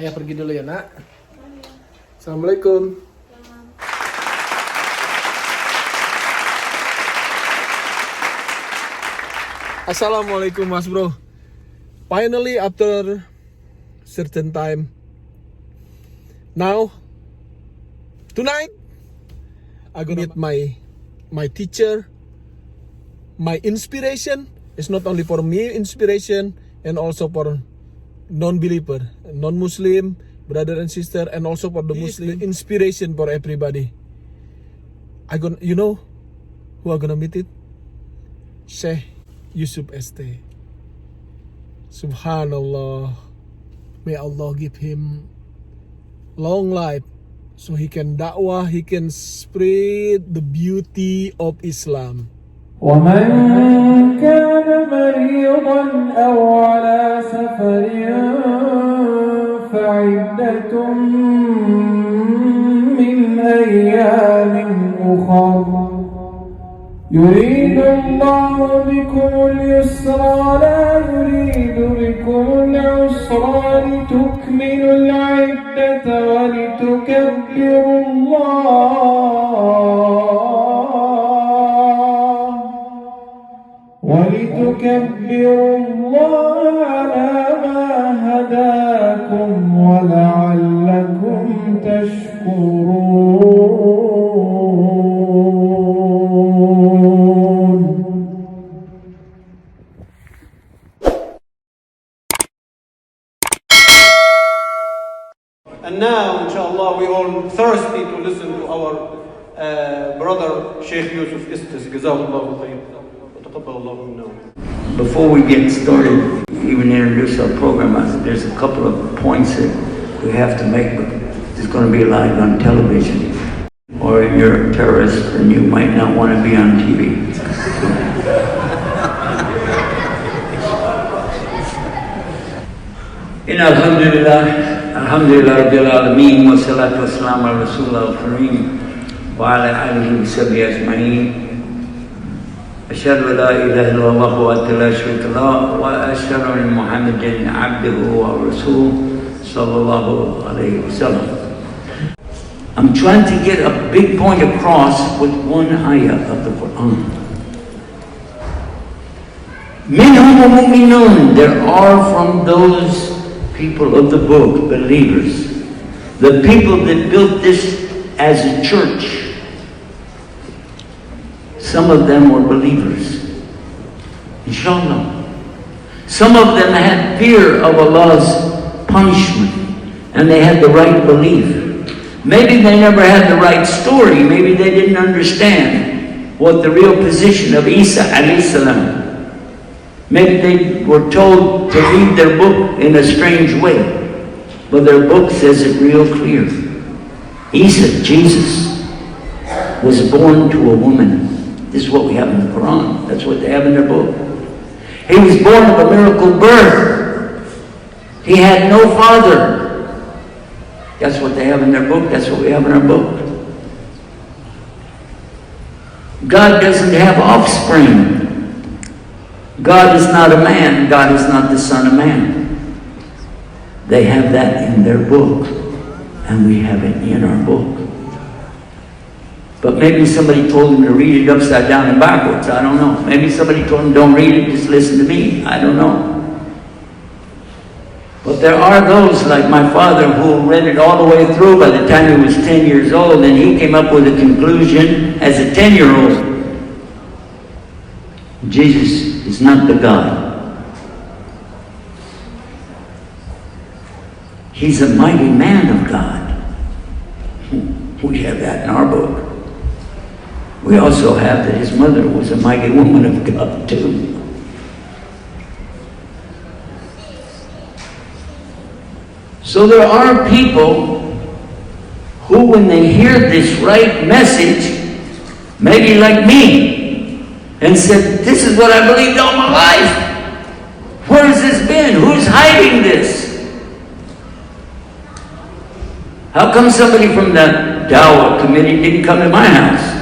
Ayah pergi dulu ya, Nak. Assalamualaikum. Assalamualaikum, Mas Bro. Finally, after certain time, now, tonight, I gonna meet my teacher, my inspiration. It's not only for me inspiration, and also for non-believer, non-Muslim, brother and sister, and also for the Muslim, inspiration for everybody. You know who I'm gonna meet it? Sheikh Yusuf Estes. Subhanallah. May Allah give him long life so he can da'wah, he can spread the beauty of Islam. ومن كان مريضا أو على سفر فعدة من أيام أخر يريد الله بكم اليسر لا يريد بكم العسر لتكملوا العدة ولتكبروا الله على ما هداكم ولعلكم تشكرون. And now, inshallah, we all thirsty to listen to our brother Sheikh Yusuf Estes. Jazahullah khayr. Before we get started, even introduce our program, there's a couple of points that we have to make. It's going to be live on television, or you're a terrorist and you might not want to be on TV. Alhamdulillah Rabbil Alameen, wa salatu wa salam ala Rasulullah al-Kareem, wa ala alihi wa sahbihi ajma'in. أشهد أن لا إله إلا الله وحده لا شريك له وأشهد أن محمدا عبده ورسوله صلى الله عليه وسلم. I'm trying to get a big point across with one ayah of the Quran. Minhum mu'minun, there are from those people of the book, believers, the people that built this as a church. Some of them were believers, inshallah. Some of them had fear of Allah's punishment, and they had the right belief. Maybe they never had the right story. Maybe they didn't understand what the real position of Isa alayhi salam. Maybe they were told to read their book in a strange way, but their book says it real clear. Isa, Jesus, was born to a woman. This is what we have in the Quran. That's what they have in their book. He was born of a miracle birth. He had no father. That's what they have in their book. That's what we have in our book. God doesn't have offspring. God is not a man. God is not the son of man. They have that in their book, and we have it in our book. But maybe somebody told him to read it upside down and backwards. I don't know. Maybe somebody told him, don't read it, just listen to me. I don't know. But there are those, like my father, who read it all the way through by the time he was 10 years old, and he came up with a conclusion as a 10-year-old. Jesus is not the God. He's a mighty man of God. We have that in our book. We also have that his mother was a mighty woman of God too. So there are people who, when they hear this right message, maybe like me, and said, this is what I believed all my life. Where has this been? Who's hiding this? How come somebody from the Dawah committee didn't come to my house?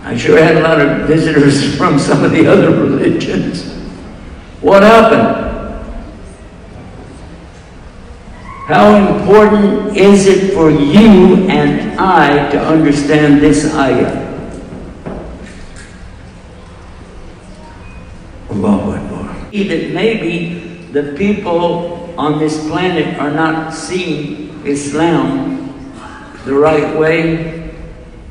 I sure had a lot of visitors from some of the other religions. What happened? How important is it for you and I to understand this ayah? Allahu Akbar. That maybe the people on this planet are not seeing Islam the right way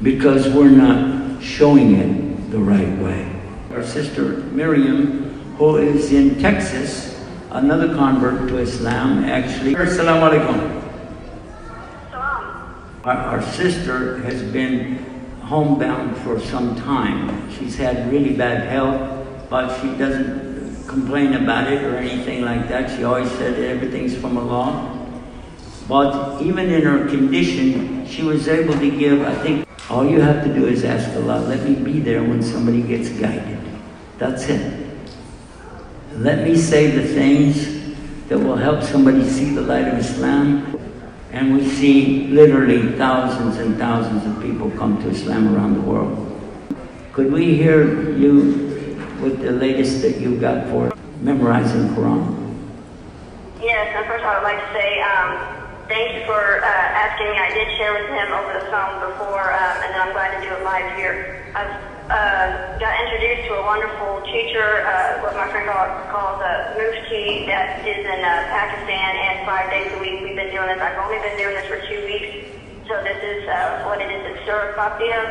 because we're not showing it the right way. Our sister Miriam, who is in Texas, another convert to Islam, actually. Assalamu alaikum. Our sister has been homebound for some time. She's had really bad health, but she doesn't complain about it or anything like that. She always said that everything's from Allah. But even in her condition, she was able to give, I think, all you have to do is ask Allah, let me be there when somebody gets guided. That's it. Let me say the things that will help somebody see the light of Islam. And we see literally thousands and thousands of people come to Islam around the world. Could we hear you with the latest that you got for memorizing Quran? Yes, and first I would like to say thank you for asking me. I did share with him over the phone before, and then I'm glad to do it live here. I've got introduced to a wonderful teacher, what my friend calls a mufti, that is in Pakistan, and 5 days a week we've been doing this. I've only been doing this for 2 weeks, so this is what it is. It's Surah Fatiha.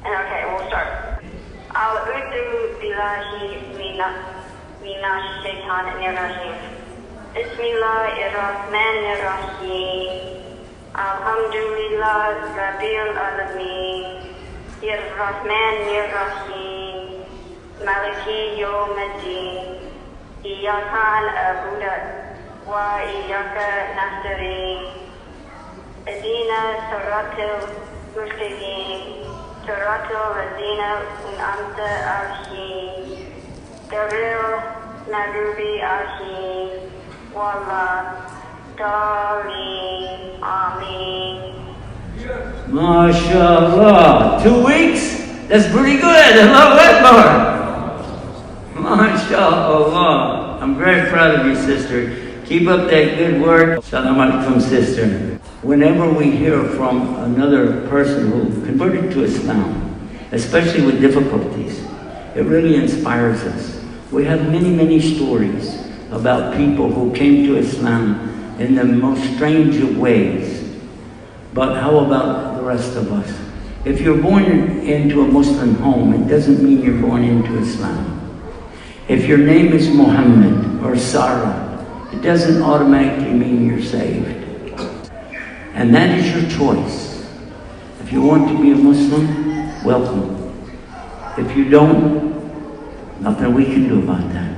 And okay, we'll start. A'udhu billahi minash shaitanir rajim. Bismillahirrahmanirrahim. Alhamdulillah Rabbil Alameen. Rahmanir-Rahim, Maliki Yawmiddin, Iyyaka na'budu wa iyyaka nasta'in, Ihdina siratal mustaqim, siratal ladzina an'amta alaihim, ghayril maghdubi alaihim waladdallin. Amin. MashaAllah. 2 weeks? That's pretty good. Allahu Akbar. MashaAllah. I'm very proud of you, sister. Keep up that good work. Assalamu alaikum, sister. Whenever we hear from another person who converted to Islam, especially with difficulties, it really inspires us. We have many, many stories about people who came to Islam in the most strange of ways. But how about the rest of us? If you're born into a Muslim home, it doesn't mean you're born into Islam. If your name is Muhammad or Sarah, it doesn't automatically mean you're saved. And that is your choice. If you want to be a Muslim, welcome. If you don't, nothing we can do about that.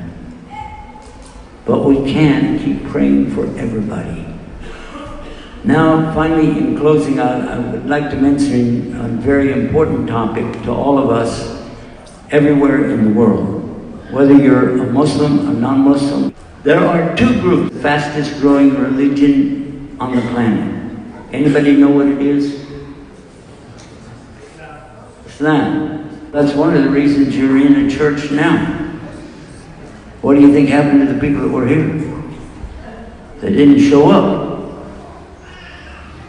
But we can keep praying for everybody. Now, finally, in closing, I would like to mention a very important topic to all of us everywhere in the world. Whether you're a Muslim or non-Muslim, there are two groups, the fastest growing religion on the planet. Anybody know what it is? Islam. That's one of the reasons you're in a church now. What do you think happened to the people that were here? They didn't show up.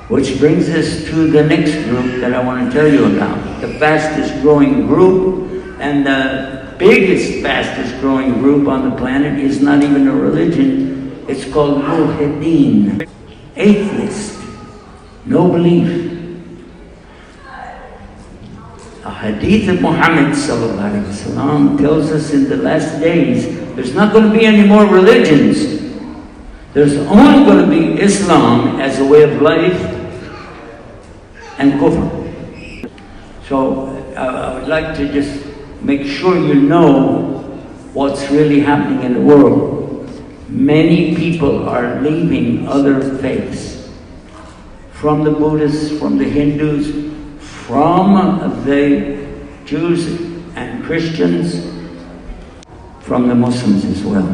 Which brings us to the next group that I want to tell you about. The fastest growing group, and the biggest fastest growing group on the planet is not even a religion. It's called Mulhideen. Atheist. No belief. A hadith of Muhammad ﷺ tells us in the last days, there's not going to be any more religions. There's only going to be Islam as a way of life and kufr. So I would like to just make sure you know what's really happening in the world. Many people are leaving other faiths. From the Buddhists, from the Hindus, from the Jews and Christians, from the Muslims as well.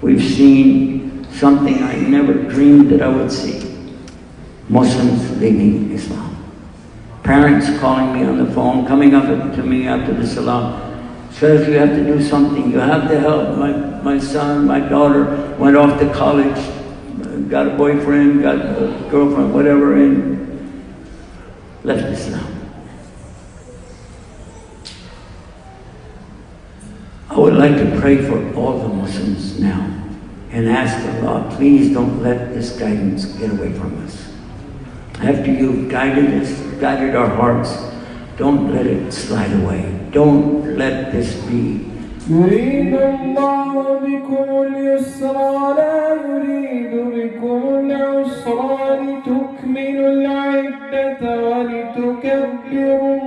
We've seen something I never dreamed that I would see. Muslims leaving Islam. Parents calling me on the phone, coming up to me after the salah, says you have to do something, you have to help. My son, my daughter went off to college got a boyfriend, got a girlfriend, whatever, and left Islam. I would like to pray for all the Muslims now and ask Allah, please don't let this guidance get away from us. After you've guided us, guided our hearts, don't let it slide away. Don't let this be. يريد الله بكم اليسر ولا يريد بكم العسر ولتكملوا العدة ولتكبروا